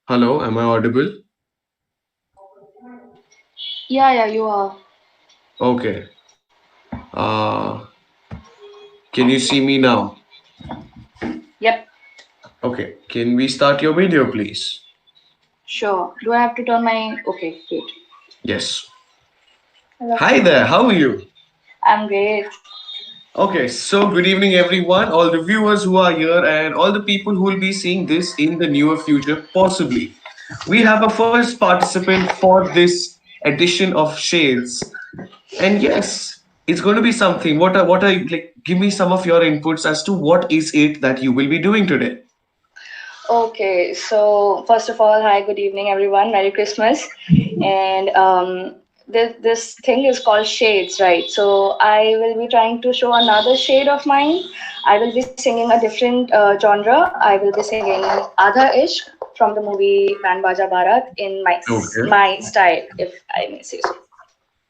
Hello, am I audible? Yeah, you are. Okay. Uh, can you see me now? Yep, Okay. Can we start your video, please? sure. Do I have to turn my. Okay, great. Yes. Hello. Hi there, how are you? I'm great. Okay, so good evening, everyone, all the viewers who are here, and all the people who will be seeing this in the near future, possibly. We have a first participant for this edition of Shades, and yes, it's going to be something. What are like? Give me some of your inputs as to what is it that you will be doing today. Okay, so first of all, hi, good evening, everyone. Merry Christmas. And this thing is called shades, right? So I will be trying to show another shade of mine. I will be singing a different genre. I will be singing Adha Ishq from the movie Band Baja Bharat in Okay. my style, if I may say so.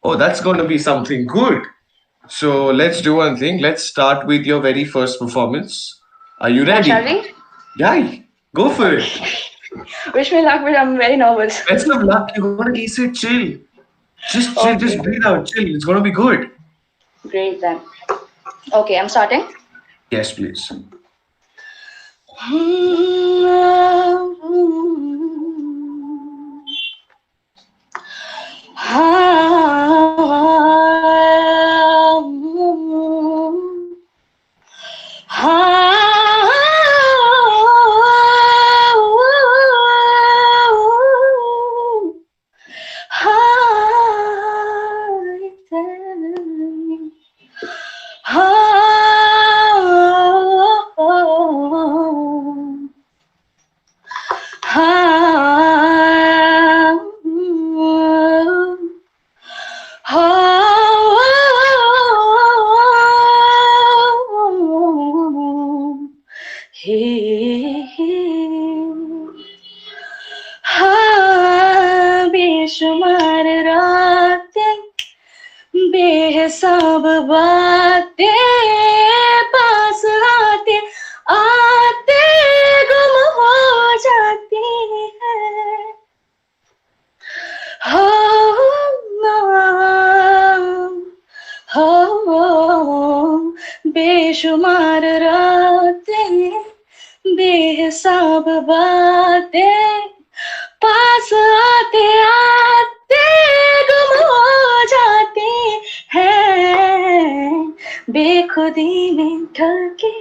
Oh, that's going to be something good. So let's do one thing. Let's start with your very first performance. Are you Oh, shall ready? we? Yeah, go for it. Okay. Wish me luck, but I'm very nervous. Best of luck. You're gonna ace it. Chill. Just chill. Just Okay, breathe out. Chill. It's gonna be good. great then. Okay, I'm starting. Yes, please. बेशुमार रातें बेहिसाब बातें पास आते आते गुम हो जाती है हो हो बेशुमार रातें बेहिसाब बातें पास आते आते गुम हो जाती हैं बेखुदी में ढल के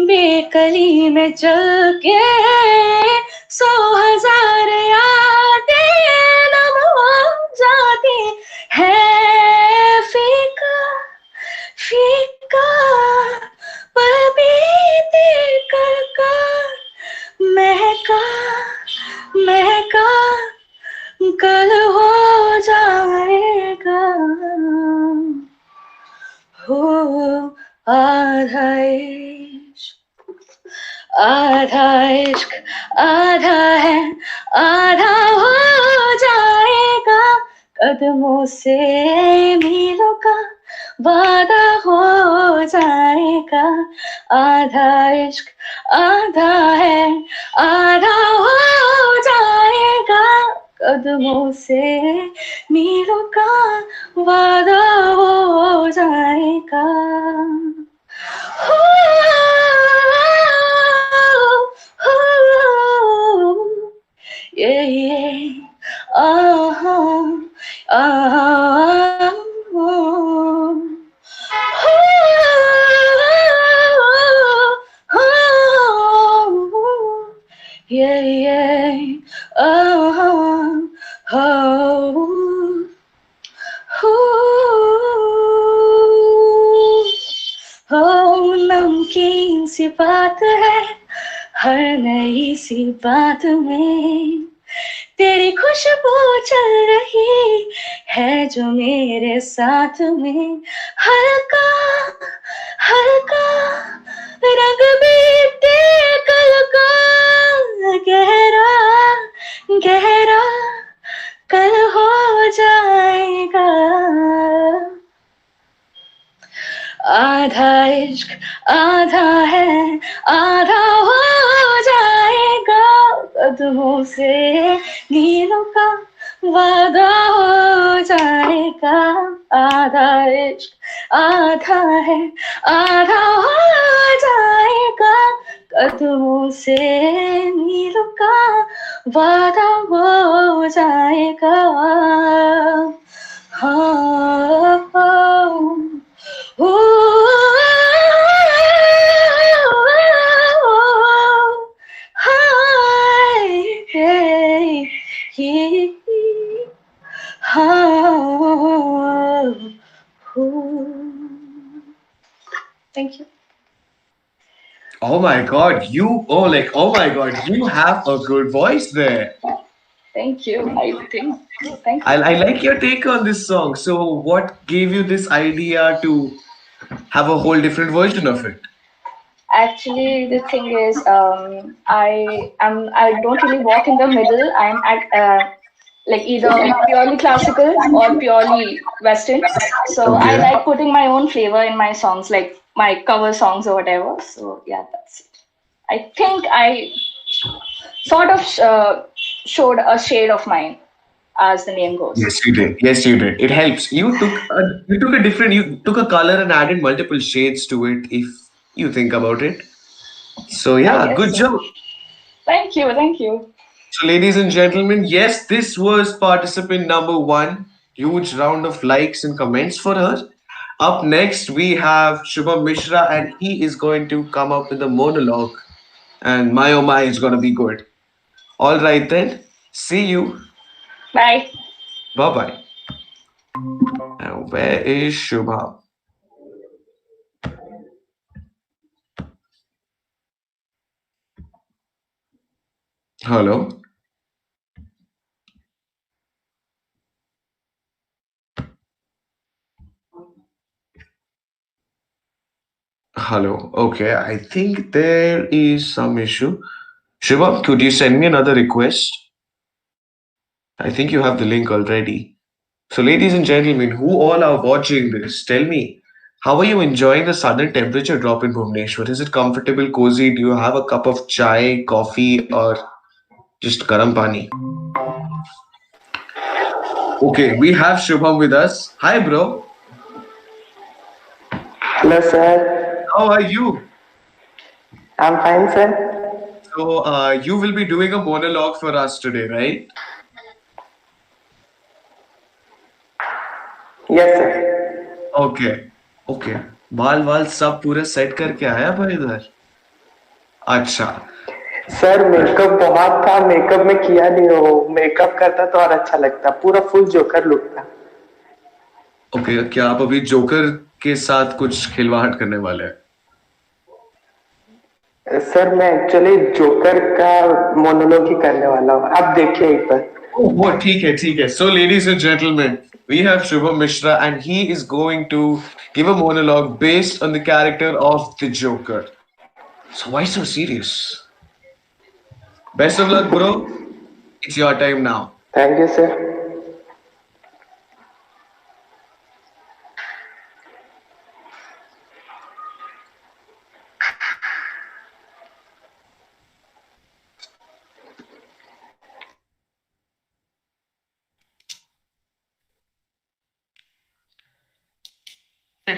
बेकली में चल के सौ हजार यादें नम हो जाती है फीका फीका पल बीते कर महका महका कल हो जाएगा हो आधा आधा इश्क आधा है आधा हो जाएगा कदमों से मीलों का वादा हो जाएगा आधा इश्क आधा है आधा हो जाएगा कदमों से मीलों का वादा हो जाएगा yeah. Uh-huh. Uh-huh. Yeah, yeah. Uh-huh. Oh. हो नमकीन सी बात है हर नई सी बात में तेरी खुशबू चल रही है जो मेरे साथ में हल्का हल्का रंग बीते कल का गहरा गहरा कल हो जाएगा आधा इश्क आधा है आधा हो जाएगा कदमों से नीलों का वादा हो जाएगा, आधा इश्क आधा है, आधा हो जाएगा, कदमों से नीलों का वादा हो जाएगा। हाँ, Thank you. Oh my God, oh my God, you have a good voice there. Thank you. I think. Thank you. I like your take on this song. So, what gave you this idea to have a whole different version of it? Actually, the thing is, I don't really walk in the middle. I'm at like either purely classical or purely Western. So I Okay. like putting my own flavor in my songs, like my cover songs or whatever. So yeah, that's it. I think I sort of showed a shade of mine, as the name goes. Yes, you did. Yes, you did. It helps. You took a color and added multiple shades to it. If you think about it. So I yeah, guess good so. job. Thank you. Thank you. So, ladies and gentlemen, yes, this was participant number one. Huge round of likes and comments for her. Up next, we have Shubham Mishra, and he is going to come up with a monologue. And my oh my, it's going to be good. All right, then. See you. Bye. Bye bye. Now, where is Shubham? Hello. Hello. Okay, I think there is some issue. Shubham, could you send me another request? I think you have the link already. So, ladies and gentlemen, who all are watching this, tell me, how are you enjoying the sudden temperature drop in Bhubaneswar? Is it comfortable, cozy? Do you have a cup of chai, coffee, or just garam pani? Okay, we have Shubham with us. Hi, bro. Hello, sir. How are you? I'm fine, sir. So, you will be doing a monologue for us today, right? Yes, sir. Okay okay बाल वाल सब पूरे set करके आया भाई इधर अच्छा sir makeup बहुत था, मेकअप में किया नहीं हो। मेकअप करता तो और अच्छा लगता, पूरा फुल जोकर लुक था। ओके क्या आप अभी जोकर के साथ कुछ खिलवाड़ करने वाले हैं? सर मैं एक्चुअली जोकर का मोनोलॉग ही करने वाला हूँ, आप देखिए एक बार। Oh, ठीक है so ladies and gentlemen, we have Shubham Mishra and he is going to give a monologue based on the character of the Joker. So why so serious? Best of luck, bro. It's your time now. Thank you sir.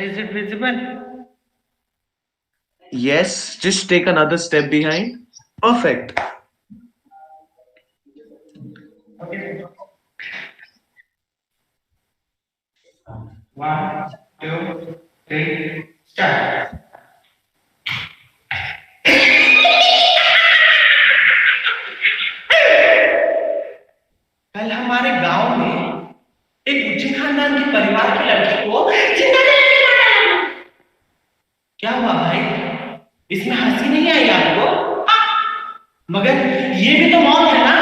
Is it visible? Yes, just take another step behind. Perfect. Okay. 1, 2, 3, start. कल हमारे गांव में एक उच्च खानदान के परिवार की लड़की को जिंदा जला के मारा गया। क्या हुआ भाई? इसमें हंसी नहीं आई आपको? मगर ये भी तो मौत है ना?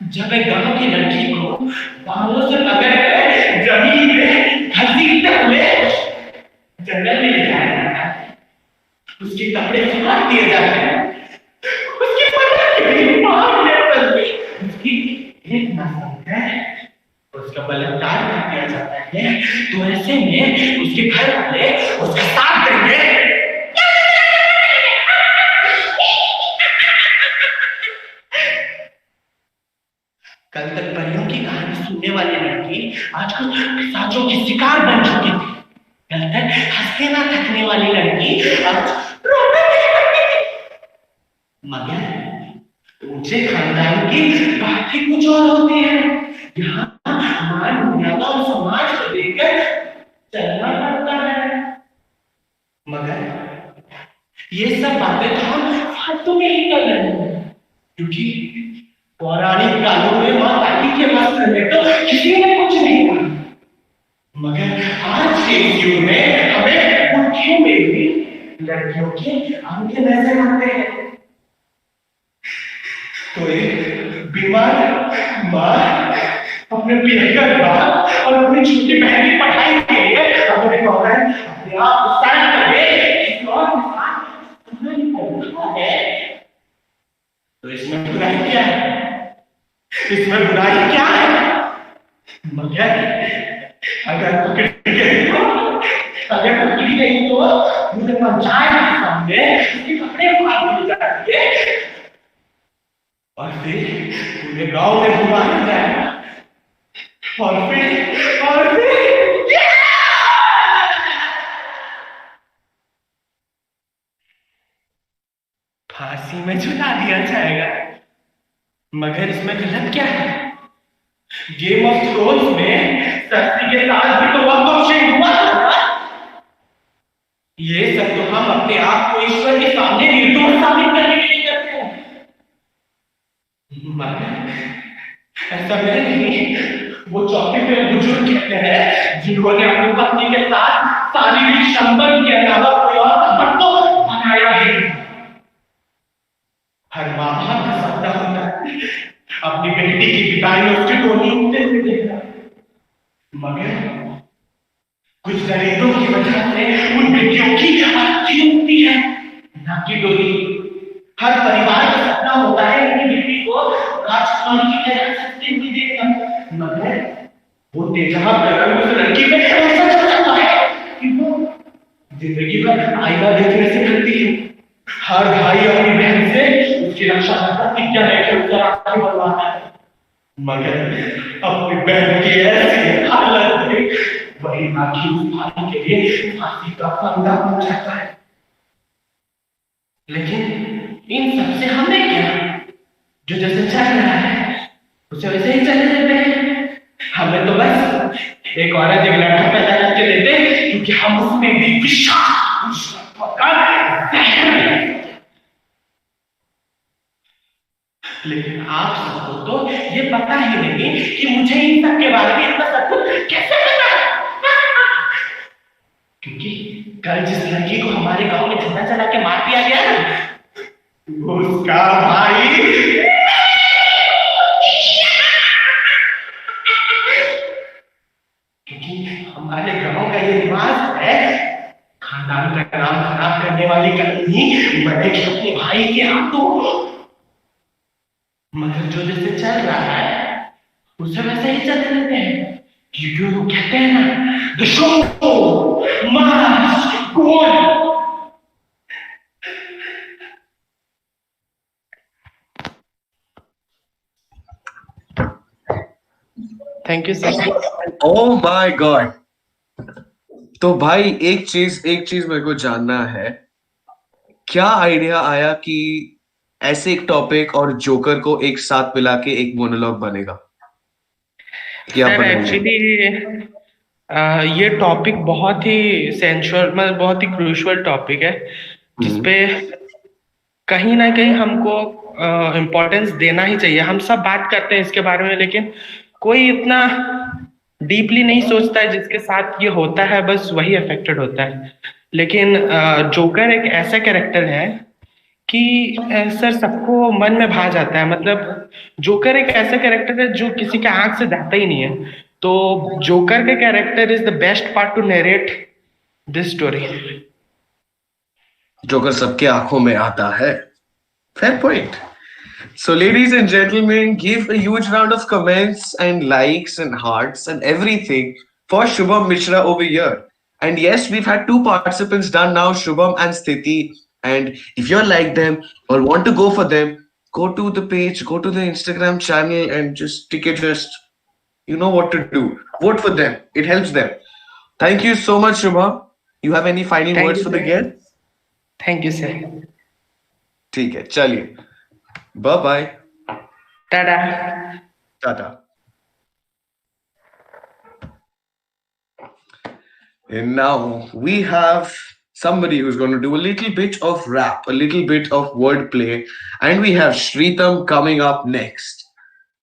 जब एक गांव की लड़की को बालों से पकड़ कर जमीन में घसीटते हुए जंगल में ले जाया जाता है, उसके कपड़े फाड़ दिए जाते हैं, उसकी पत्नी मार देते हैं, उसकी एक नस्ल है, उसका बलात्कार कर दिया जाता है, तो ऐसे में उसके घर वाले उसका साथ देंगे। कल तक परियों की कहानी सुनने वाली लड़की आजकल पिशाचों की शिकार बन चुकी थी। कल तक हंसते ना थकने वाली लड़की आज रोने लगती थी। मगर ऊंचे खानदान की बात ही कुछ और होती है। यहाँ मान मर्यादा और समाज को देखकर चलना पड़ता है। मगर ये सब बातें तो हम फालतू में ही कर रहे हैं, क्योंकि पौराणिक कालों में मां काली के वस्त्र में तो किसी ने कुछ नहीं कहा। मगर आज के युग में हमें उनके में भी लड़कियों के अंग नजर आते हैं। तो एक बीमार मां अपने प्रियकर बाप और अपनी छोटी बहन की पढ़ाई के लिए अगर एक औरत अपने आप को साथ करे, किसी और के साथ तुम्हारी परीक्षा है, तो इसमें बुराई क्या है? इसमें बुराई क्या है? मगर अगर पकड़ी गई तो मुझे पंचायत के सामने उसके कपड़े फाड़ दिए जाएंगे और फिर पूरे गांव में घुमाया जाएगा और फिर फांसी में झुला दिया जाएगा। मगर इसमें गलत क्या है? गेम ऑफ थ्रोन्स में शक्ति के साथ भी तो वक्त शेर हुआ था। ये सब तो हम अपने आप को ईश्वर के सामने निर्दोष साबित करने के लिए करते हैं। मगर ऐसा नहीं। वो चौथे बुजुर्ग कहते हैं जिन्होंने अपनी पत्नी के साथ शारीरिक संबंध के अलावा कोई और संबंध तो बनाया ही नहीं। हर मां बाप का सपना होता है अपनी बेटी की विदाई में उसके टोनी उठते हुए देखना। मगर कुछ दरिंदों की वजह से उन बेटियों की अर्थी उठती है, ना कि डोली। हर परिवार का सपना होता है अपनी बेटी को राजकुमारी की तरह सजते हुए देखना। मगर वो तेजाब गगन उस लड़की में ऐसा चलता है कि वो जिंदगी भर आईना देखने से करती है। हर भाई अपनी बहन से उसकी रक्षा करता प्रतिज्ञा लेकर उसका राखी बनवाता है। मगर अपनी बहन की ऐसी हालत में वही राखी उस भाई के लिए फांसी का फंदा बन जाता है। लेकिन इन सबसे हमें क्या? जो जैसे चल रहा है उसे वैसे ही चलने देते हैं। हमें तो बस एक औरत एक लड़का पैदा करके देते हैं, क्योंकि हम उसमें भी विश्वास लेकिन आप सबको तो ये पता ही नहीं कि मुझे इन सब के बारे में इतना सब कुछ कैसे पता है। क्योंकि कल जिस लड़की को हमारे गांव में झंडा चला के मार दिया गया ना, उसका भाई क्योंकि हमारे गांव का ये रिवाज है, खानदान का नाम खराब करने वाली कहानी मरेगी अपने भाई के हाथों। मगर जो जैसे चल रहा है उसे वैसे ही चलने देते हैं, क्योंकि वो कहते हैं ना the show must go on. Thank you sir. Oh my God. तो भाई एक चीज मेरे को जानना है, क्या आइडिया आया कि ऐसे एक टॉपिक और जोकर को एक साथ मिला के एक मोनोलॉग बनेगा? क्या सर एक्चुअली ये टॉपिक बहुत ही सेंसुअल, मतलब बहुत ही क्रूशियल टॉपिक है, जिसपे कहीं ना कहीं हमको इम्पोर्टेंस देना ही चाहिए। हम सब बात करते हैं इसके बारे में, लेकिन कोई इतना डीपली नहीं सोचता है। जिसके साथ ये होता है बस वही अफेक्टेड होता है। लेकिन जोकर एक ऐसा कैरेक्टर है कि सर सबको मन में भा जाता है। मतलब जोकर एक ऐसा कैरेक्टर है जो किसी के आंख से जाता ही नहीं है। तो जोकर का character is the best part two narrate this story. Joker सबके आंखों में आता है। Fair point. So, ladies and gentlemen, give a huge round of comments and likes and hearts and everything for Shubham Mishra over here. And yes, we've had two participants done now, Shubham and Sthiti. And if you like them or want to go for them, go to the page, go to the Instagram channel, and just just you know what to do. Vote for them. It helps them. Thank you so much, Shubha. You have any final Thank words you, for the sir. guests? Thank you, sir. ठीक है, चलिए. Bye bye. Ta-da. Tata. And now we have somebody who's going to do a little bit of rap, a little bit of wordplay, and we have Shritam coming up next.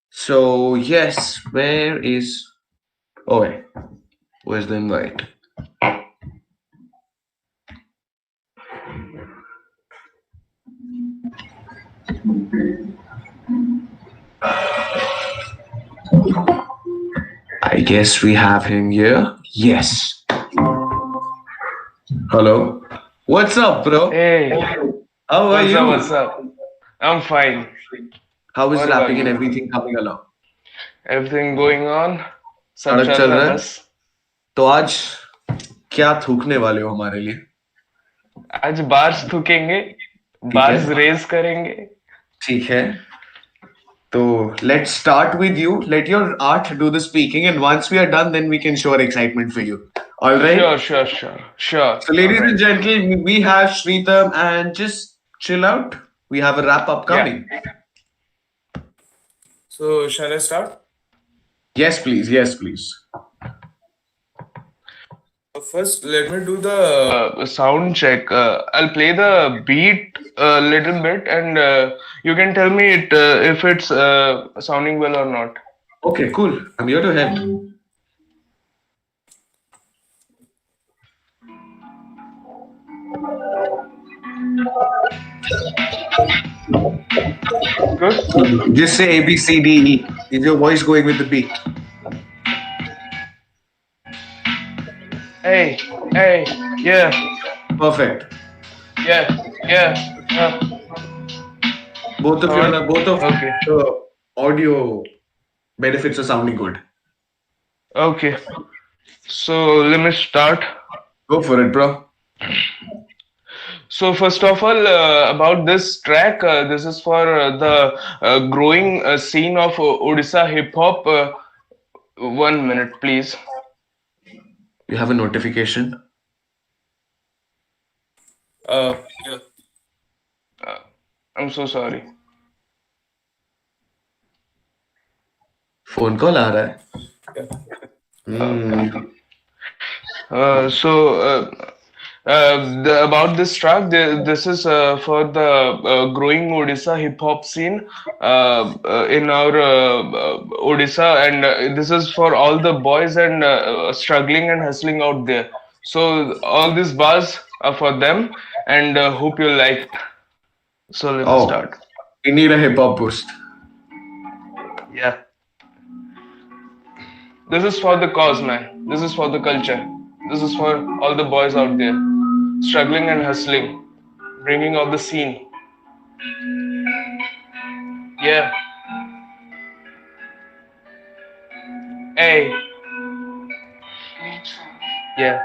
So yes, where is? Oh wait, where's the invite? I guess we have him here. Yes. Hello. What's up, bro? Hey, How are you? what's up? I'm fine. How is What about rapping and you? everything coming along? Everything going on? सब सड़क चल चल रहा रहा है है? बस. तो आज क्या थूकने वाले हो हमारे लिए? आज बार्स थूकेंगे, बार्स रेज करेंगे. ठीक है. So let's start with you. Let your art do the speaking, and once we are done, then we can show our excitement for you. All right. Sure. So, ladies Alright. and gentlemen, we have Shritam, and just chill out. We have a wrap up coming. So shall I start? Yes, please. Yes, please. First, let me do the sound check. I'll play the beat a little bit, and you can tell me if it's sounding well or not. Okay, cool. I'm here to help. Good. Just say A, B, C, D, E. Is your voice going with the beat? Hey, yeah. Perfect. Both of Okay. the audio benefits are sounding good. Okay. So let me start. Go for it, bro. So first of all, about this track, this is for the growing scene of Odisha hip hop. 1 minute, please. You have a notification. Yeah. I'm so sorry. Phone call आ रहा है. About this track, this is for the growing Odisha hip hop scene in our Odisha, and this is for all the boys and struggling and hustling out there. So all these bars are for them, and hope you like. So let's Oh. start. We need a hip hop boost. Yeah. This is for the cause, man. This is for the culture. This is for all the boys out there, struggling and hustling, bringing out the scene. Yeah. Hey. Yeah.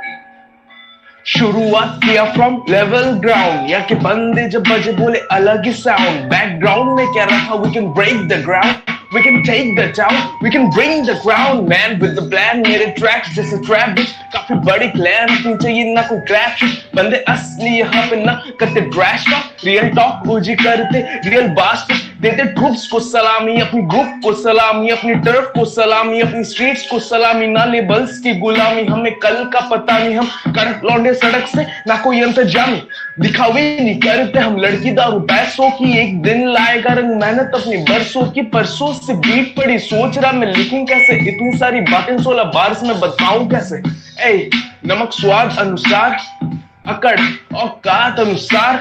शुरुआत किया from level ground या कि बंदे जब बजे बोले अलग ही sound background में क्या रखा we can break the ground we can take the town we can bring the ground man with the plan मेरे tracks जैसे trap bitch काफी बड़ी clan पीछे ये ना कोई trap बंदे असली यहाँ पे ना करते trash talk real talk ओजी करते real bass पे देते troops को सलामी अपनी group को सलामी अपनी turf को सलामी अपनी streets को सलामी ना labels की गुलामी हमें कल का पता नहीं हम कड़क लौंडे सड़क से ना कोई अंतर्जामी दिखावे नहीं करते हम लड़की दारू पैसों की एक दिन लाएगा रंग मेहनत अपनी बरसों की परसों से बीट पड़ी सोच रहा मैं लिखूं कैसे इतनी सारी बातें 16 बार्स में बताऊं कैसे ए नमक स्वाद अनुसार अकड़ औकात अनुसार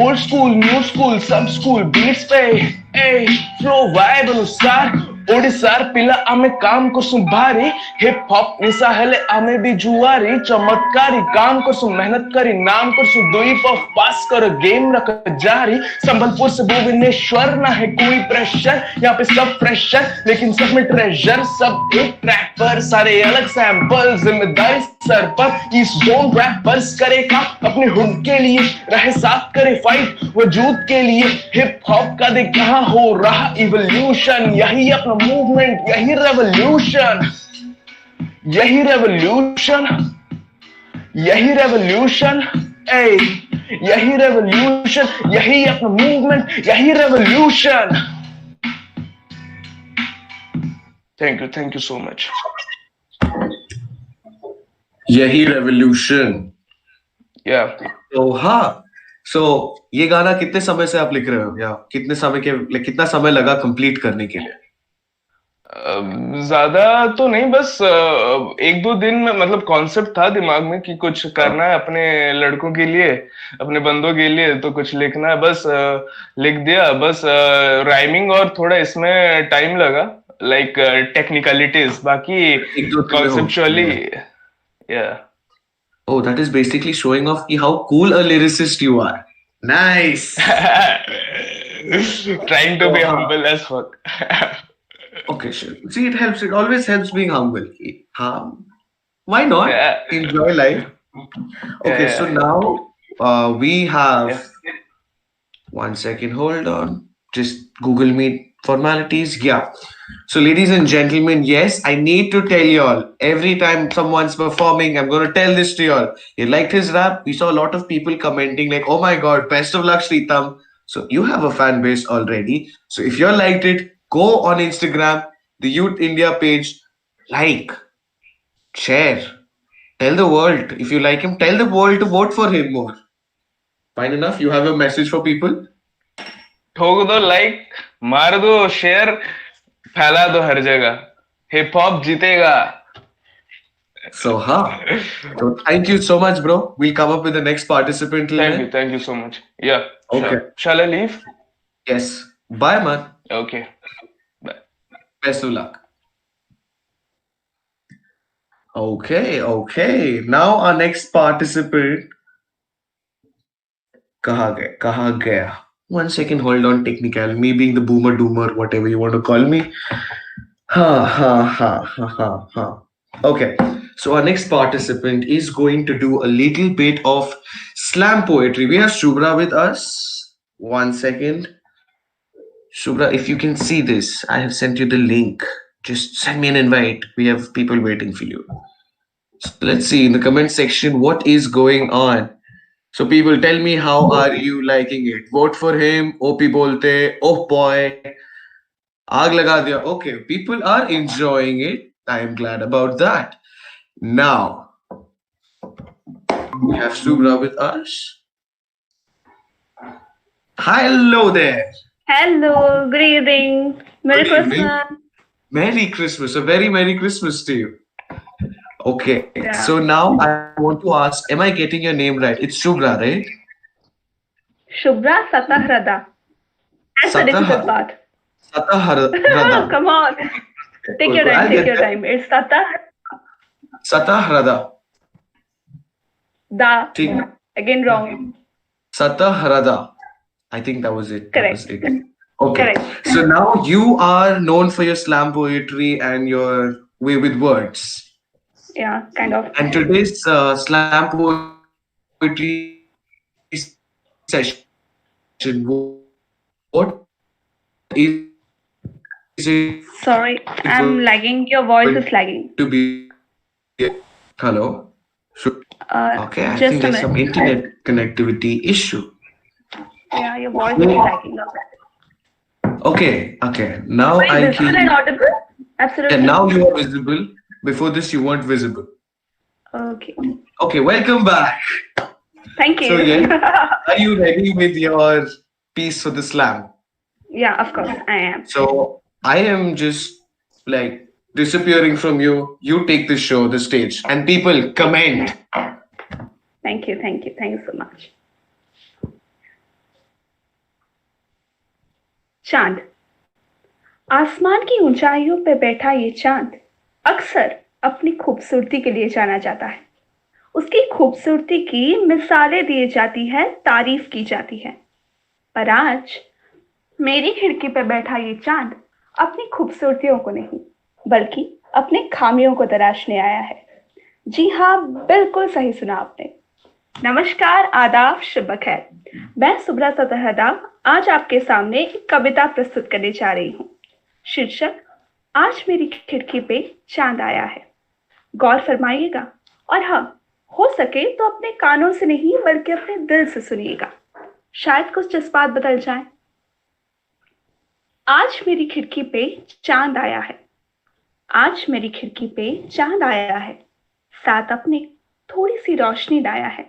ओल्ड स्कूल न्यू स्कूल सब स्कूल बीट्स पे ए फ्लो वाइब अनुसार ओडिसार पिला आमे काम को सुभारी हिप हॉप निशा हेले आमे भी जुआरी चमत्कारी काम को सु मेहनत करी नाम को सु दोई पफ पास कर गेम रख जारी संबलपुर से भुवनेश्वर ना है कोई प्रेशर यहाँ पे सब फ्रेशर लेकिन सब में ट्रेजर सब एक ट्रैक पर सारे अलग सैंपल जिम्मेदारी सर पर इस जोन रैपर्स करे काम अपने हुड के लिए रहे साथ करे फाइट वजूद के लिए हिप हॉप का देख कहाँ हो रहा इवोल्यूशन यही अपना मूवमेंट यही रेवोल्यूशन यही रेवोल्यूशन यही रेवोल्यूशन ए यही रेवोल्यूशन यही अपना मूवमेंट यही revolution thank you so much यही रेवोल्यूशन या तो हाँ सो ये गाना कितने समय से आप लिख रहे हो या कितने समय के कितना समय लगा कंप्लीट करने के लिए ज्यादा तो नहीं बस एक दो दिन में मतलब कॉन्सेप्ट था दिमाग में कि कुछ करना है अपने लड़कों के लिए अपने बंदों के लिए तो कुछ लिखना है बस लिख दिया बस राइमिंग और थोड़ा इसमें टाइम लगा लाइक टेक्निकलिटीज बाकी एक दो दिन में हो कॉन्सेप्चुअली या Oh, that is basically showing off how cool a lyricist you are. Nice. trying to be Oh, humble as fuck okay, sure. See, it helps. It always helps being humble. Why not? Yeah. Enjoy life. Okay, Yeah. so now we have Yeah. 1 second. Hold on. Just Google Meet formalities. Yeah. So, ladies and gentlemen, yes, I need to tell you all. Every time someone's performing, I'm going to tell this to you all. You liked his rap? We saw a lot of people commenting like, "Oh my God, best of luck, Sritam." So you have a fan base already. So if you liked it, go on Instagram, the Youth India page, like, share, tell the world. If you like him, tell the world to vote for him more. Fine enough. You have a message for people. ठोक दो like मार दो share फैला दो हर जगह hip hop जीतेगा So, so thank you so much, bro. We'll come up with the next participant. till then. Thank you so much या Okay. shall I leave Yes. Bye, man. okay bye Best of luck. Okay. Now our next participant. कहाँ गया? 1 second, hold on. Technical. Me being the boomer doomer, whatever you want to call me. Ha. Okay. So our next participant is going to do a little bit of slam poetry. We have Shubhra with us. 1 second. Shubhra, if you can see this, I have sent you the link. Just send me an invite. We have people waiting for you. So let's see in the comment section what is going on. So people tell me how are you liking it? Vote for him. OP bolte. Oh boy. Aag laga diya. Okay, people are enjoying it. I am glad about that. Now we have Shubhra with us. Hello there. Hello, good evening. Merry Good evening. Christmas. Merry Christmas. A very Merry Christmas to you. Okay, Yeah. so now I want to ask, am I getting your name right? It's Shubhra, right? Shubhra Satahrada. That's the Satah- difficult part. Satahrada. Come on. Take your I'll time, get take your there. time. It's Satah Satahrada. Da. ठीक. Again wrong. Satahrada. I think that was it. That was Correct. it. Okay. Correct. So now you are known for your slam poetry and your way with words. Yeah, kind of. And today's slam poetry session, what is it Sorry, I'm lagging. Your voice is lagging. to be? Hello? Okay, I Just think a there's some minute. internet connectivity issue. Yeah, your voice is lagging. Okay. Now Wait, I visible and can. audible? Absolutely. Yeah, now you are visible. Before this, you weren't visible. Okay. Okay, welcome back. Thank you. So, yeah, are you ready with your piece for the slam? Yeah, of course, I am. So, I am just like disappearing from you. You take the show, the stage, and people comment. Thank you so much. चांद, आसमान की ऊंचाइयों पे बैठा ये चांद अक्सर अपनी खूबसूरती के लिए जाना जाता है। उसकी खूबसूरती की मिसालें दी जाती है, तारीफ की जाती है। पर आज मेरी खिड़की पे बैठा ये चांद अपनी खूबसूरतियों को नहीं बल्कि अपने खामियों को तराशने आया है। जी हाँ, बिल्कुल सही सुना आपने। नमस्कार, आदाब, शुभ बखैर। मैं सुब्रा सतहदा आज आपके सामने एक कविता प्रस्तुत करने जा रही हूँ। शीर्षक, आज मेरी खिड़की पे चांद आया है। गौर फरमाइएगा और हाँ, हो सके तो अपने कानों से नहीं बल्कि अपने दिल से सुनिएगा, शायद कुछ जज्बात बदल जाएं। आज मेरी खिड़की पे चांद आया है। आज मेरी खिड़की पे चांद आया है, साथ अपने थोड़ी सी रोशनी लाया है।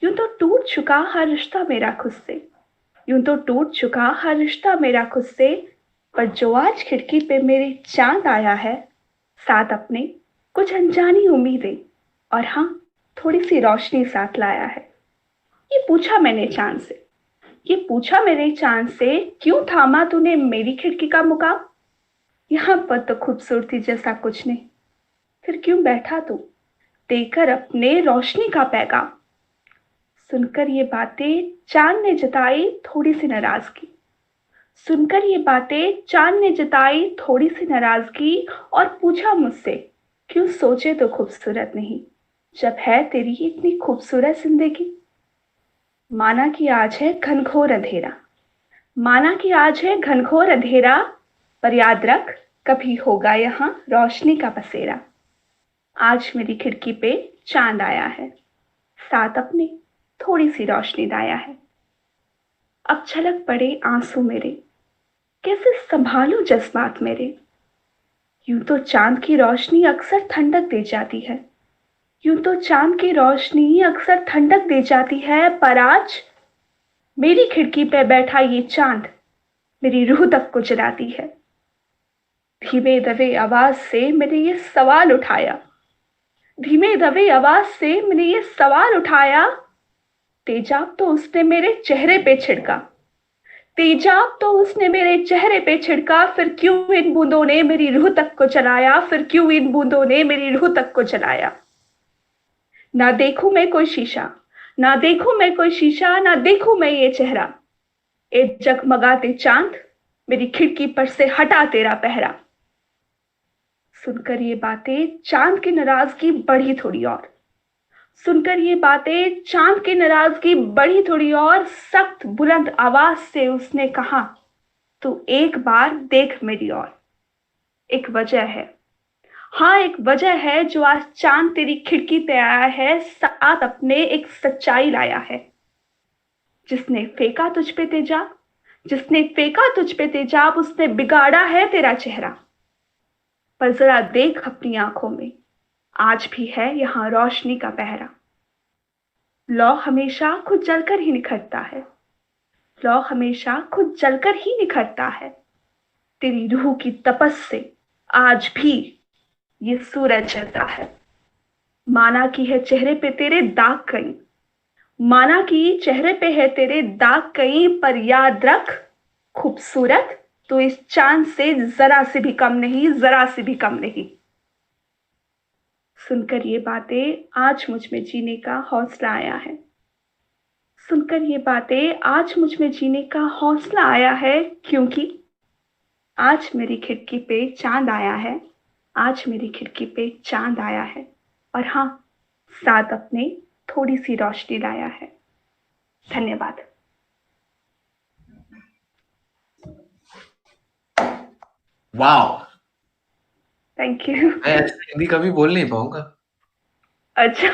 यूं तो टूट चुका हर रिश्ता मेरा खुद से, यूं तो टूट चुका हर रिश्ता मेरा खुद से, पर जो आज खिड़की पे मेरे चांद आया है, साथ अपने कुछ अनजानी उम्मीदें और हाँ, थोड़ी सी रोशनी साथ लाया है। ये पूछा मैंने चांद से, ये पूछा मैंने चांद से, क्यों थामा तूने मेरी खिड़की का मुकाम? यहाँ पर तो खूबसूरती जैसा कुछ नहीं, फिर क्यों बैठा तू देकर अपने रोशनी का पैगाम? सुनकर ये बातें चांद ने जताई थोड़ी सी नाराजगी, सुनकर ये बातें चांद ने जताई थोड़ी सी नाराजगी और पूछा मुझसे, क्यों सोचे तो खूबसूरत नहीं जब है तेरी इतनी खूबसूरत जिंदगी? माना कि आज है घनघोर अंधेरा, माना कि आज है घनघोर अंधेरा, पर याद रख कभी होगा यहाँ रोशनी का बसेरा। आज मेरी खिड़की पे चांद आया है, साथ अपने थोड़ी सी रोशनी लाया है। अब छलक पड़े आंसू मेरे, कैसे संभालूं जज्बात मेरे? यूं तो चांद की रोशनी अक्सर ठंडक दे जाती है, यूं तो चांद की रोशनी अक्सर ठंडक दे जाती है, पर आज मेरी खिड़की पे बैठा ये चांद मेरी रूह तक को जलाती है। धीमे दबे आवाज से मैंने ये सवाल उठाया, धीमे दबे आवाज से मैंने ये सवाल उठाया, तेजाब तो उसने मेरे चेहरे पे छिड़का, तेजाब तो उसने मेरे चेहरे पे छिड़का, फिर क्यों इन बूंदों ने मेरी रूह तक को जलाया, फिर क्यों इन बूंदों ने मेरी रूह तक को जलाया? ना देखूं मैं कोई शीशा, ना देखूं मैं कोई शीशा, ना देखूं मैं ये चेहरा, ए जगमगाते चांद मेरी खिड़की पर से हटा तेरा पहरा। सुनकर ये बातें चांद की नाराजगी बढ़ी थोड़ी और, सुनकर ये बातें चांद की नाराजगी बढ़ी थोड़ी और, सख्त बुलंद आवाज से उसने कहा, तू एक बार देख मेरी ओर। एक वजह है, हाँ एक वजह है जो आज चांद तेरी खिड़की पे आया है, साथ अपने एक सच्चाई लाया है। जिसने फेंका तुझ पे तेजाब, जिसने फेंका तुझ पे तेजाब, उसने बिगाड़ा है तेरा चेहरा। पर जरा देख अपनी आंखों में, आज भी है यहाँ रोशनी का पहरा। लौ हमेशा खुद जलकर ही निखरता है, लौ हमेशा खुद जलकर ही निखरता है। तेरी रूह की तपस से आज भी ये सूरज जलता है। माना कि है चेहरे पे तेरे दाग कहीं, माना कि चेहरे पे है तेरे दाग कहीं, पर याद रख खूबसूरत तो इस चांद से जरा से भी कम नहीं, जरा से भी कम नहीं। सुनकर ये बातें आज मुझ में जीने का हौसला आया है, सुनकर ये बातें आज मुझ में जीने का हौसला आया है, क्योंकि आज मेरी खिड़की पे चांद आया है, आज मेरी खिड़की पे चांद आया है, और हाँ, साथ अपने थोड़ी सी रोशनी लाया है। धन्यवाद। Wow, thank you. मैं हिंदी कभी बोल नहीं पाऊंगा। अच्छा,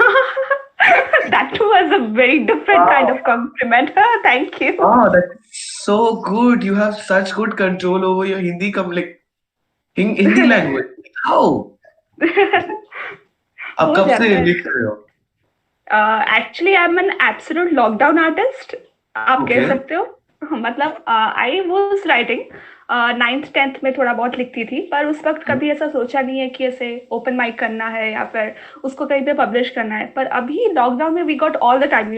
that was a very different kind of compliment. Thank you. Oh, that's so good. You have such good control over your Hindi Hindi language. How? आप कब से लिख रहे हो? Actually, I'm an absolute lockdown artist. आप कह सकते हो। मतलब I was writing 9th 10th में थोड़ा बहुत लिखती थी, पर उस वक्त कभी ऐसा सोचा नहीं है कि ऐसे ओपन माइक करना है या फिर उसको कहीं पे पब्लिश करना है। पर अभी लॉकडाउन में we got all the time,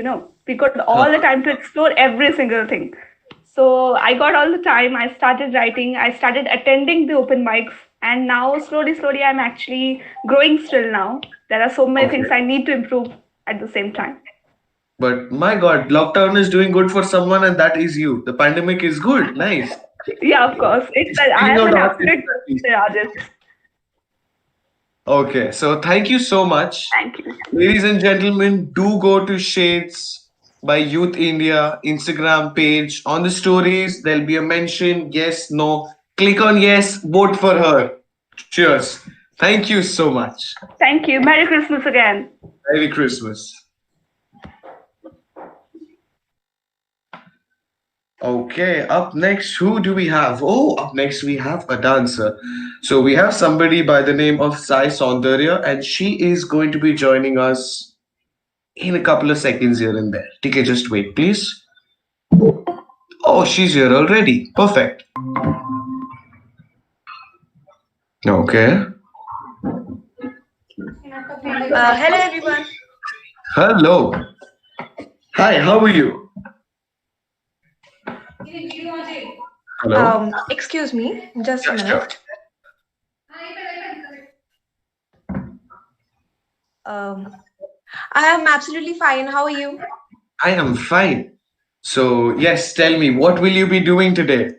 we got all the time to explore every single thing. So I got all the time. I started writing. I started attending the open mics, and now slowly, I'm actually growing still now. There are so many things I need to improve at the same time. But my God, lockdown is doing good for someone, and that is you. The pandemic is good. Nice. Yeah, of course. I am an absolute artist. Okay, so thank you so much. Thank you. Ladies and gentlemen, do go to Shades by Youth India Instagram page. On the stories, there'll be a mention yes, no. Click on yes, vote for her. Cheers. Thank you so much. Thank you. Merry Christmas again. Merry Christmas. Okay, up next, who do we have? Oh, up next we have a dancer. So we have somebody by the name of Sai Saundarya, and she is going to be joining us in a couple of seconds here and there. Okay, just wait, please. Oh, she's here already. Perfect. Okay. Hello everyone. Hello. Hi, how are you? Hello. Excuse me, just a Yeah, minute. sure. I am absolutely fine. How are you? I am fine. So, yes, tell me, what will you be doing today?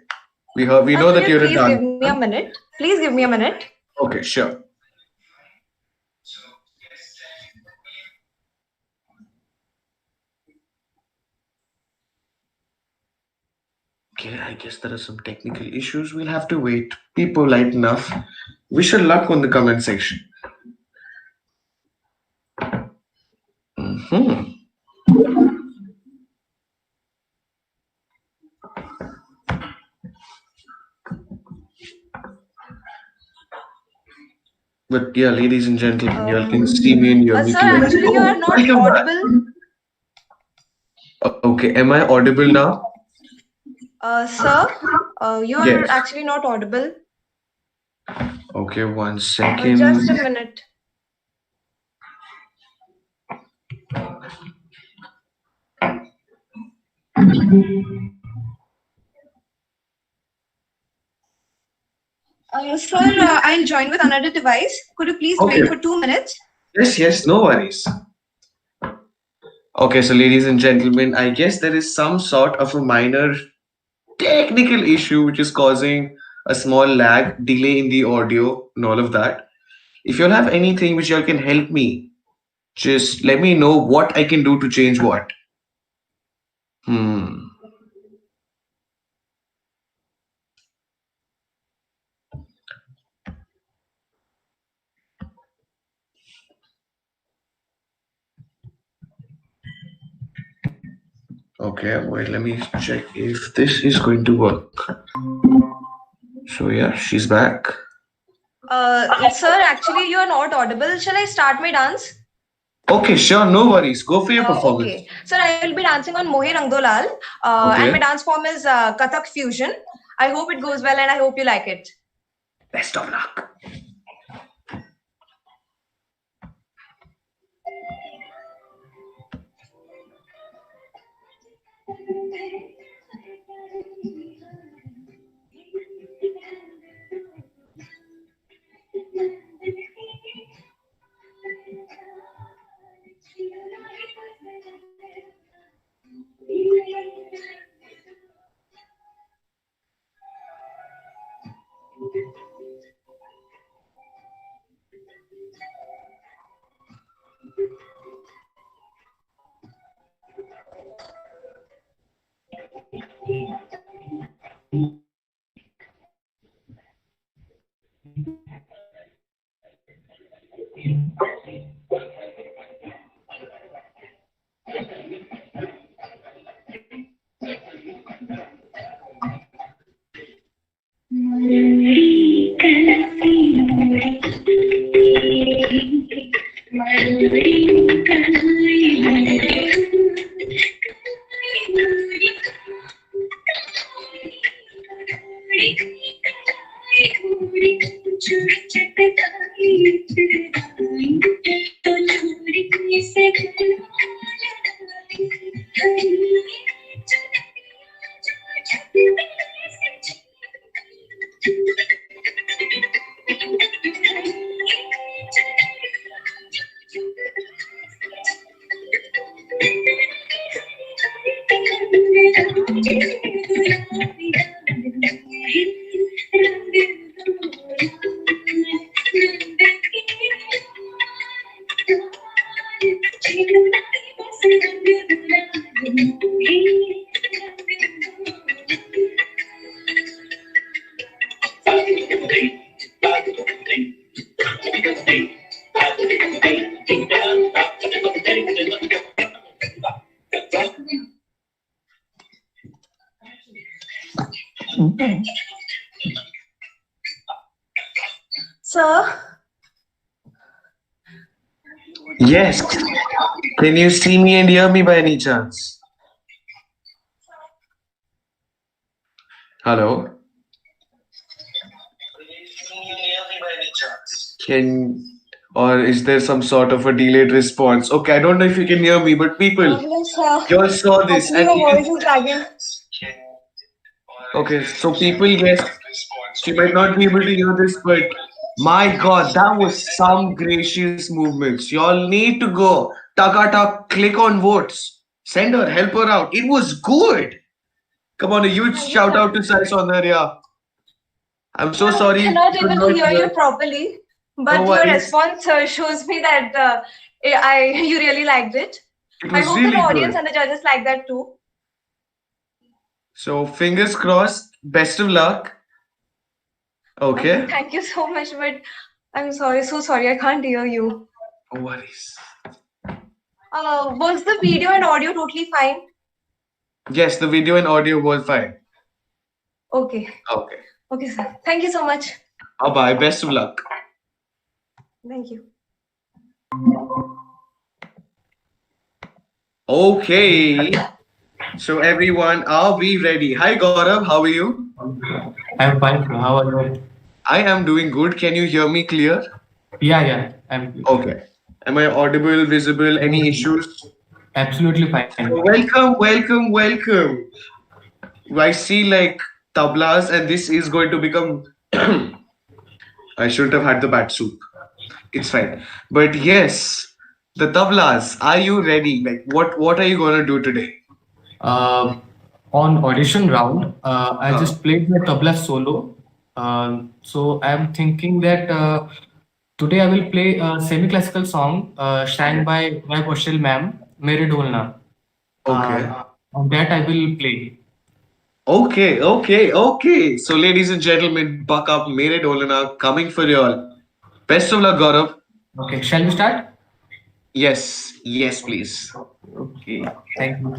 We know Could that you you're a please give dancer. me a minute? Please give me a minute. Okay, sure. Okay, I guess there are some technical issues. We'll have to wait. Be polite enough. Wish her luck on the comment section. Hmm. But yeah, ladies and gentlemen, you all can see me and hear me Sir, clearly. actually you are not welcome back. audible. Okay, am I audible now? Sir, you are Yes. actually not audible. Okay, 1 second. Just a minute. Sir, I'll join with another device. Could you please Okay. wait for 2 minutes? Yes, no worries. Okay, so ladies and gentlemen, I guess there is some sort of a minor technical issue which is causing a small lag, delay in the audio, and all of that. If you'll have anything which y'all can help me, just let me know what I can do to change what. Okay, wait, let me check if this is going to work. So yeah, she's back. Sir, actually you are not audible. Shall I start my dance? Okay, sure, no worries. Go for your performance. Okay. Sir, I will be dancing on Mohe Rangdolal. Okay. And my dance form is Kathak Fusion. I hope it goes well and I hope you like it. Best of luck. Sir, Yes. Can you see me and hear me by any chance? Hello? Can or is there some sort of a delayed response? Okay, I don't know if you can hear me, but people, yes, sir. you all saw this Actually, and your you voice is lagging. okay, so people, yes, she might not be able to hear this, but my God, that was some gracious movements. Y'all need to go taka click on votes, send her, help her out. It was good. Come on, a huge shout out to Sai Saundarya. I'm so sorry. I'm not you could able to not hear you properly, but No your worries. response shows me that you really liked it. It I was hope really the audience good. and the judges like that too. So fingers crossed. Best of luck. Okay. Thank you so much, but I'm sorry, so sorry, I can't hear you. No worries. Was the video and audio totally fine? Yes, the video and audio was fine. Okay. Okay. Okay, sir. Thank you so much. Bye bye. Best of luck. Thank you. Okay. So everyone, are we ready? Hi Gaurav, how are you? I'm fine, bro. How are you? I am doing good. Can you hear me clear? Yeah, I'm Okay. Am I audible, visible? Any issues? absolutely fine. Welcome. I see like tablas, and this is going to become. I shouldn't have had the bat soup. It's fine. But yes, the tablas. Are you ready? Like, what are you gonna do today? On audition round, I just played the tabla solo. So I'm thinking that today I will play a semi-classical song sang by Rai Kaushal ma'am, Mere Dolna. Okay. On that I will play. Okay. So, ladies and gentlemen, buck up. Mere Dolana coming for you all. Best of luck, Gaurav. Okay, shall we start? Yes, please. Okay, thank you.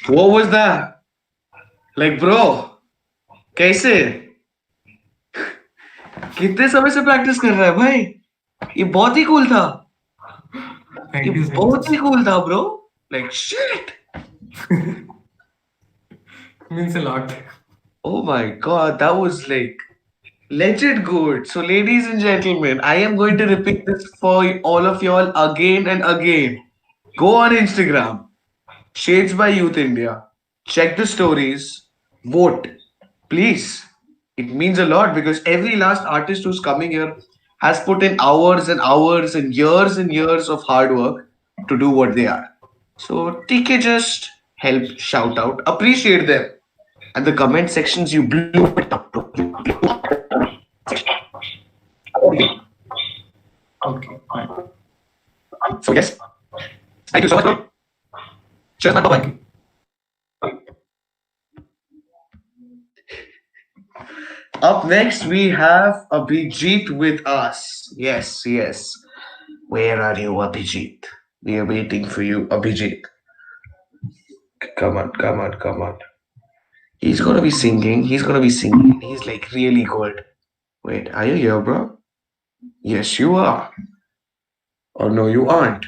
What was that? Like, bro, कैसे? कितने समय से practice कर रहा है भाई? ये बहुत ही कूल था. Thank ये you so बहुत much. ही कूल था, bro. Like shit. Means a lot. Oh my god, that was like legit good. So, ladies and gentlemen, I am going to repeat this for all of y'all again and again. Go on Instagram, Shades by Youth India. Check the stories. Vote, please. It means a lot because every last artist who's coming here has put in hours and hours and years of hard work to do what they are. So TK just help shout out, appreciate them. And the comment sections you blew it up. Okay, fine. So yes, thank you so much, bro. Cheers, man. Bye-bye. Up next, we have Abhijit with us. Yes, yes. Where are you, Abhijit? We are waiting for you, Abhijit. Come on, come on, come on. He's gonna be singing. He's gonna be singing. He's like really good. Wait, are you here, bro? Yes, you are. Or no, you aren't.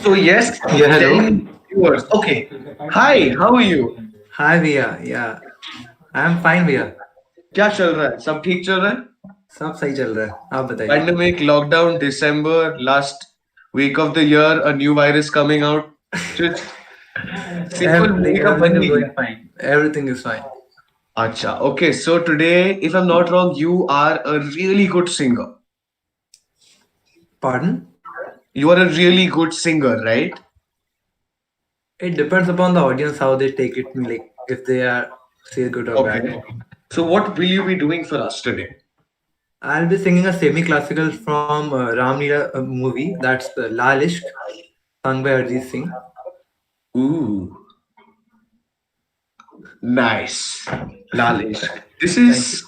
So yes, Yeah, hello. 10 viewers. Okay. Hi, how are you? Hi भैया, yeah, I'm fine भैया, क्या चल रहा है? सब ठीक चल रहा है? सब सही चल रहा है, आप बताइए। Pandemic, lockdown, December, last week of the year, a new virus coming out. Just simple movie का Everything is बंदी. going fine. Everything is fine. Acha, okay. So today, if I'm not wrong, you are a really good singer. Pardon? You are a really good singer, right? It depends upon the audience how they take it, like if they are say good or bad. Okay. So what will you be doing for us today? I'll be singing a semi-classical from Ram Leela movie. That's Lal Ishq, sung by Arjit Singh. Ooh. Nice. Lalish. This is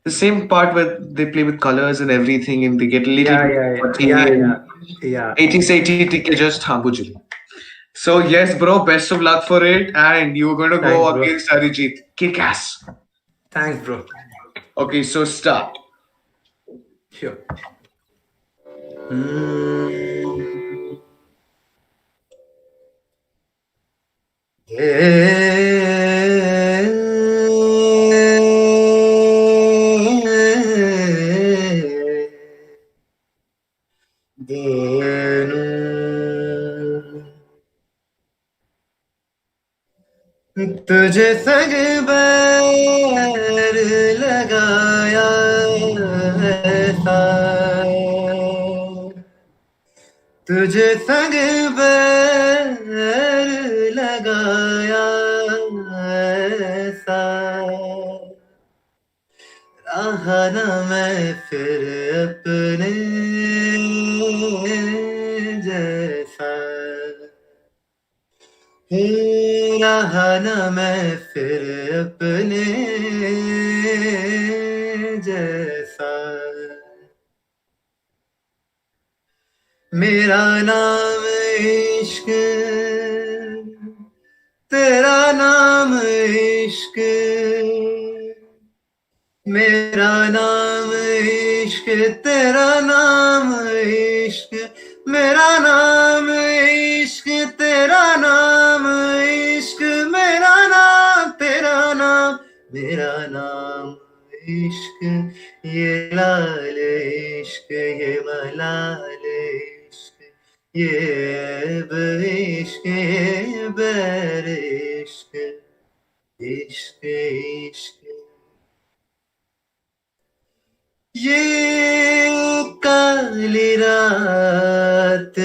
the same part where they play with colors and everything and they get a little Yeah. 80 TK just Hambujil. So yes, bro, best of luck for it. And you're gonna go Thanks, bro. against Arijit. Kick ass. Thanks, bro. Okay, so start. Sure. तुझे संग बैर लगाया ऐसा, तुझे संग बैर लगाया ऐसा, रहा न मैं फिर अपने जैसा, रहा न मैं फिर अपने जैसा, मेरा नाम इश्क, तेरा नाम इश्क, मेरा नाम इश्क, तेरा नाम इश्क, मेरा नाम इश्क, तेरा नाम इश्क, मेरा नाम तेरा नाम, मेरा नाम इश्क, ये लाल इश्क, ये मलाल इश्क, ये ऐब इश्क, ये बैर इश्क, इश्क इश्क, ये काली रात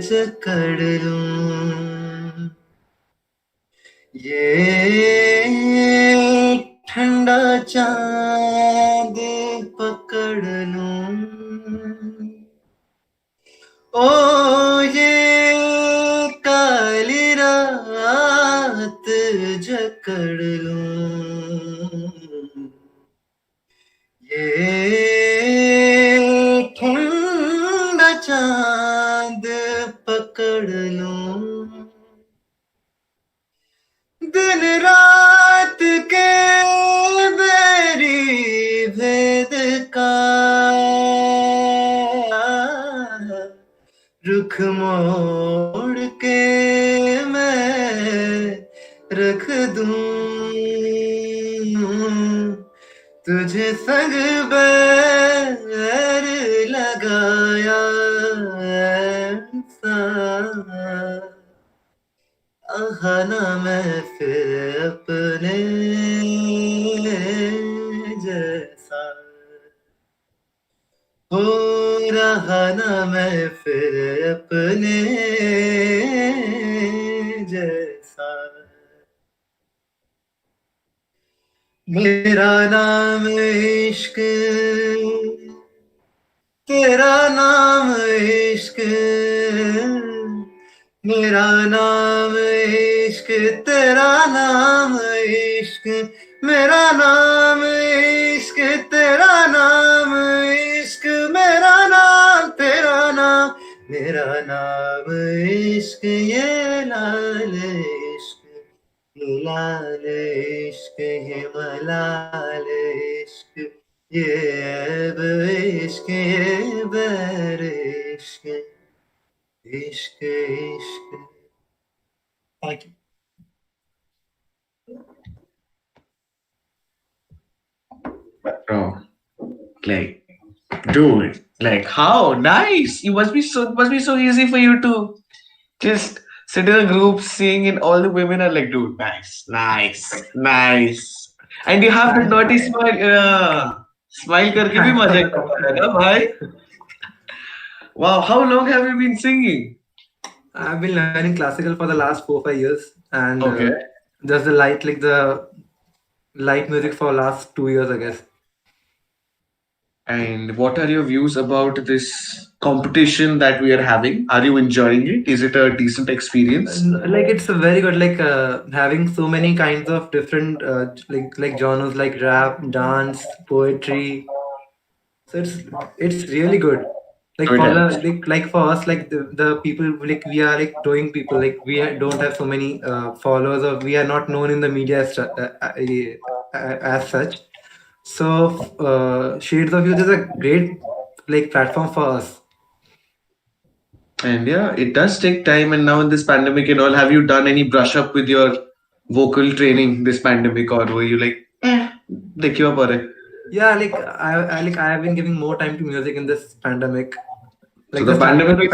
जकड़ लूं, ये ठंडा चांद पकड़ लूं, ओ ये काली रात जकड़ लूं, ये ठंडा चांद पकड़ लूं, दिन रात के बेरी भेद का रुख मोड़ के मैं रख दूं तुझे संग बैर लगाया ऐसा आहाना मैं फिर अपने जैसा हो रहा ना मैं फिर अपने जैसा मेरा नाम इश्क तेरा नाम इश्क मेरा नाम इश्क तेरा नाम इश्क मेरा नाम इश्क तेरा नाम इश्क मेरा नाम तेरा नाम मेरा नाम इश्क ये लाल इश्क ये लाल इश्क ये मलाल इश्क ये ऐब इश्क ये बैर इश्क इश्क इश्क Thank you. Bro, like, dude, like, how nice! It must be so easy for you to just sit in a group, sing, and all the women are like, dude, nice, nice, nice. And you have the naughty smile. Smile करके भी मजा करता है ना भाई? Wow, how long have you been singing? I've been learning classical for the last 4-5 years, and Okay. just the light music for last 2 years, I guess. And what are your views about this competition that we are having? Are you enjoying it? Is it a decent experience? Like it's a very good, like having so many kinds of different like genres like rap, dance, poetry. So it's really good. Like Good for answer. like for us, like the people, like we are like growing people, like we don't have so many followers, or we are not known in the media as such. So Shades of Youth is a great like platform for us. And yeah, it does take time. And now in this pandemic and all, have you done any brush up with your vocal training this pandemic, or were you like, देखियो पर है? Yeah, like I have been giving more time to music in this pandemic. Like So the pandemic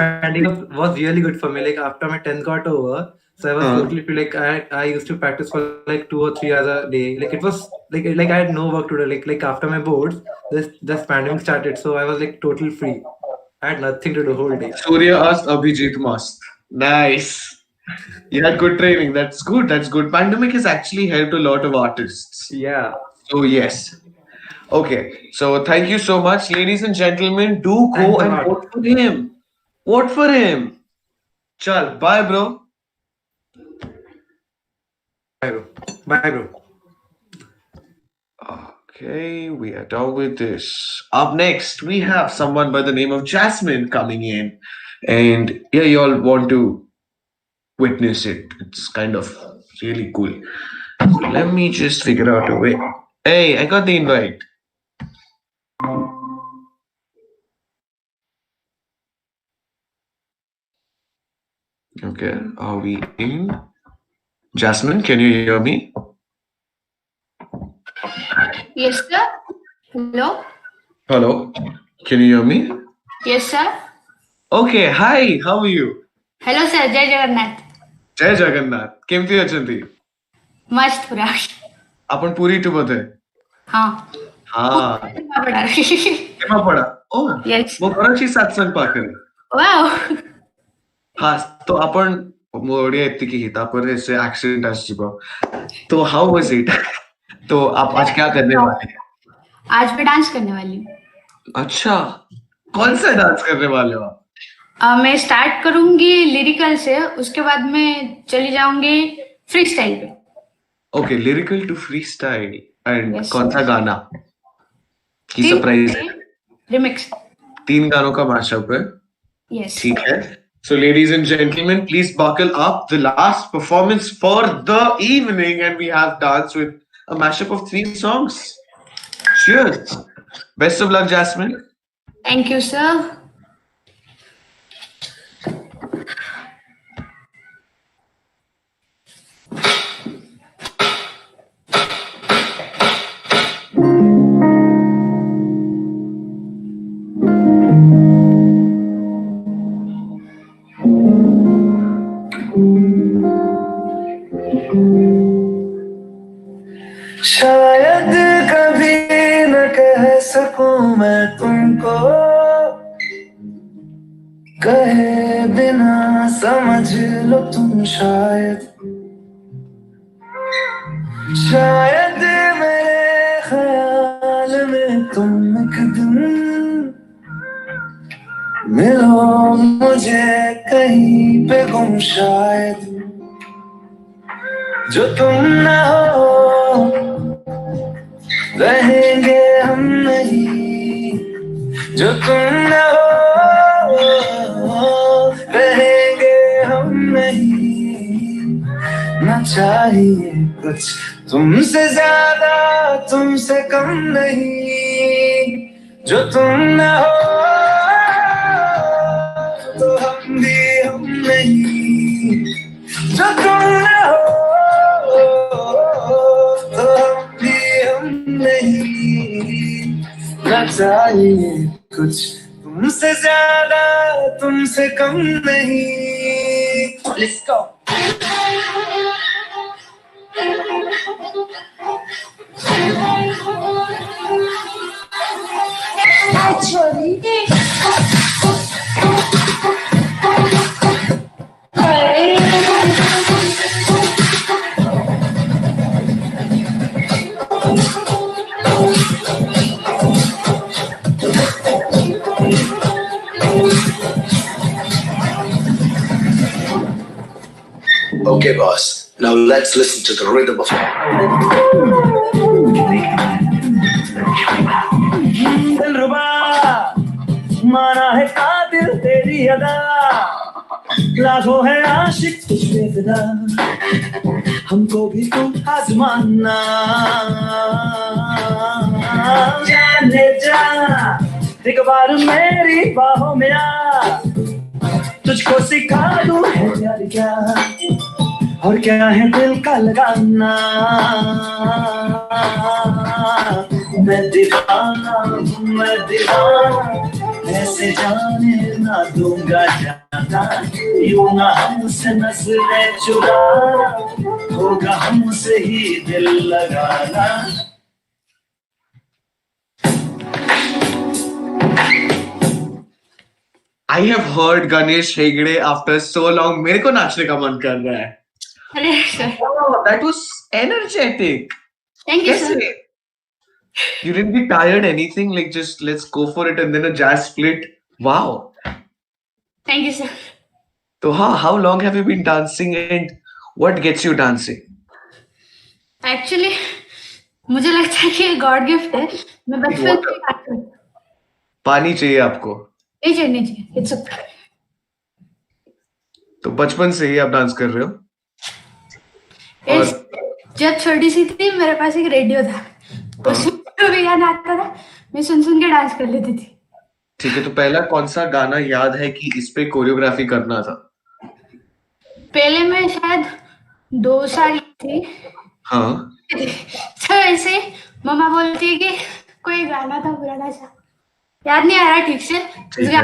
was really good for me. Like after my 10th got over, so I was totally free. Like I used to practice for like 2 or 3 hours a day. Like it was like I had no work to do. Like after my boards, this pandemic started, so I was like totally free. I had nothing to do whole day. Surya asked Abhijit Mast. Nice. You had good training. That's good. That's good. Pandemic has actually helped a lot of artists. Yeah. So yes. Okay. So thank you so much, ladies and gentlemen. Do go Thanks a and lot. vote for him. Vote for him. Chal. Bye, bro. Bye, bro. Bye, bro. Okay, we are done with this. Up next, we have someone by the name of Jasmine coming in. And yeah, you all want to witness it. It's kind of really cool. So let me just figure out a way. Hey, I got the invite. Okay, are we in? Jasmine, can you hear me? Yes, sir. Hello. Hello, can you hear me? Yes, sir. Okay, hi, how are you? Hello, sir. Jai Jagannath. जय जगन्नाथ केमती अचंती मस्त पूरा आपण पूरी to बधे हाँ हाँ बड़ा केमा पड़ा ओ Yes. वो बराचशी सत्संग पाकर वाव हाँ तो आपण मोड़िया इतनी की हिता पर ऐसे एक्सीडेंट आशिबा तो हाउ वाज इट तो आप आज क्या करने वाले हैं आज मैं डांस करने वाली हूँ अच्छा कौन सा डांस करने वाले हो आप मैं स्टार्ट करूंगी लिरिकल से उसके बाद मैं चली जाऊंगी फ्री स्टाइल पे okay lyrical to free style and Yes. कौन सा गाना की सरप्राइज है रिमिक्स 3 गानों का मैशअप है यस ठीक है So, ladies and gentlemen, please buckle up. The last performance for the evening, and we have danced with a mashup of 3 songs. Cheers. Best of luck, Jasmine. Thank you, sir. शायद कभी न कह सकूं मैं तुमको, कहे बिना समझ लो तुम शायद। शायद मेरे ख्याल में तुम एक दिन मिलो मुझे कहीं पे गुम शायद। जो तुम ना हो रहेंगे हम नहीं, जो तुम ना हो रहेंगे हम नहीं। ना चाहिए कुछ तुमसे ज्यादा तुमसे कम नहीं, जो तुम ना हो तो हम भी हम नहीं, जो तुम ना हो तो हम भी हम नहीं। ना चाहिए कुछ तुमसे ज्यादा तुमसे कम नहीं। Let's go. Okay, boss. Now let's listen to the rhythm of it. दिलरुबा माना है कातिल तेरी अदा, लाखों है आशिक तुझ पे फिदा, हमको भी तू आजमाना। जाने जा एक बार मेरी बाहों में आ, तुझको सिखा दूं है प्यार क्या और क्या है दिल का लगाना। मैं दीवाना ऐसे जाने ना दूंगा जाना, यूं ना हमसे नस्लें चुराना, होगा हमसे ही दिल लगाना। I have heard Ganesh Hegde after so long. मेरे को नाचने का मन कर रहा है. अरे sir, Oh, that was energetic. Thank you sir. कैसे? You didn't get tired anything? Like just let's go for it and then a jazz split. Wow. Thank you sir. So how long have you been dancing and what gets you dancing? Actually मुझे लगता है कि ये God gift है। मैं बचपन से गाती हूँ। पानी चाहिए आपको. नहीं चाहिए, नहीं चाहिए, इट्स ओके। तो बचपन से ही आप डांस कर रहे हो? और जब छोटी सी थी मेरे पास एक रेडियो था, उसमें जो भी गाना आता था मैं सुन के डांस कर लेती थी। ठीक है, तो पहला कौन सा गाना याद है कि इस पे कोरियोग्राफी करना था? पहले मैं शायद 2 साल की थी। हाँ. तो ऐसे मम्मा बोलती है कि कोई गाना था पुराना सा, याद नहीं आ रहा ठीक से। ठीक है.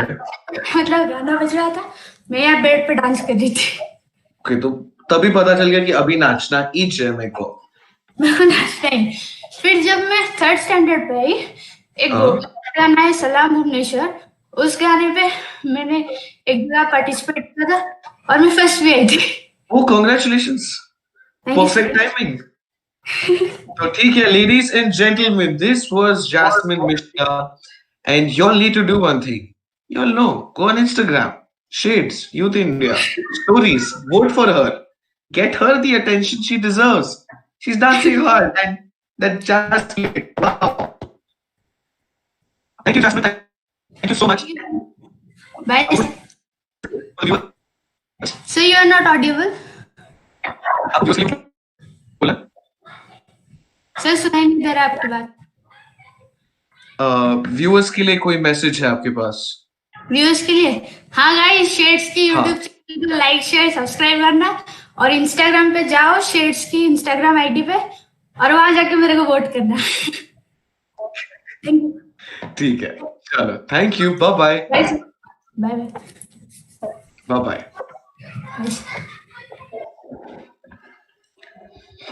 मतलब गाना बज रहा था, मैं यहाँ बेड पे डांस कर रही थी। ओके, तो तभी पता चल गया कि अभी नाचना ही चाहिए मेरे को. मेरे को नाचना ही। फिर जब मैं 3rd स्टैंडर्ड पे आई, एक गाना है सलाम भुवनेश्वर, उस गाने पे मैंने एक जगह पार्टिसिपेट किया था और मैं फर्स्ट भी आई थी। Oh, congratulations. Perfect timing. So, ठीक है, ladies and gentlemen, this was Jasmine Mishra, and y'all need to do one thing. Y'all know, go on Instagram, Shades, Youth India, Stories, vote for her. Get her the attention she deserves. She's dancing hard, and that Jasmine, wow. Thank you, Jasmine. Thank you so much. Bye. So you are not audible. Sir सुनाई नहीं दे रहा आपकी बात. Viewers के लिए कोई message है आपके पास? व्यूअर्स के लिए, हाँ गाइस, शेड्स की यूट्यूब चैनल को लाइक शेयर सब्सक्राइब करना और इंस्टाग्राम पे जाओ, शेड्स की इंस्टाग्राम आईडी पे, और वहां जाके मेरे को वोट करना. Thank you. ठीक है, चलो, thank you, bye bye. Bye bye. Bye bye.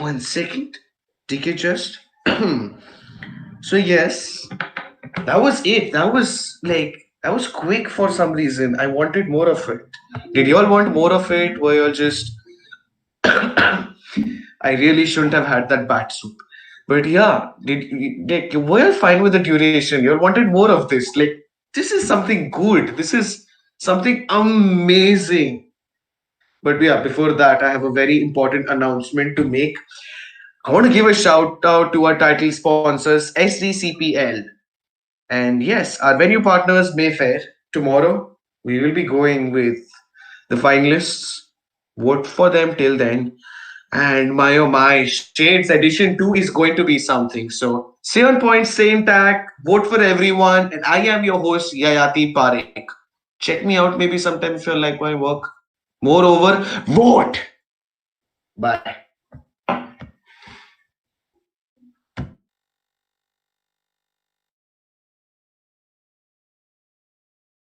1 second. TK just. So yes, that was it. That was quick for some reason. I wanted more of it. Did you all want more of it? Were you all just? I really shouldn't have had that bat soup. But yeah, were you all fine with the duration? You all wanted more of this. Like, this is something good. This is something amazing. But yeah, before that, I have a very important announcement to make. I want to give a shout out to our title sponsors, SDCPL. And yes, our venue partners, Mayfair. Tomorrow, we will be going with the finalists. Vote for them till then. And my oh my, Shades Edition 2 is going to be something. So, stay on point, stay intact, vote for everyone. And I am your host, Yayati Parekh. Check me out maybe sometime if you like my work. Moreover, vote. Bye.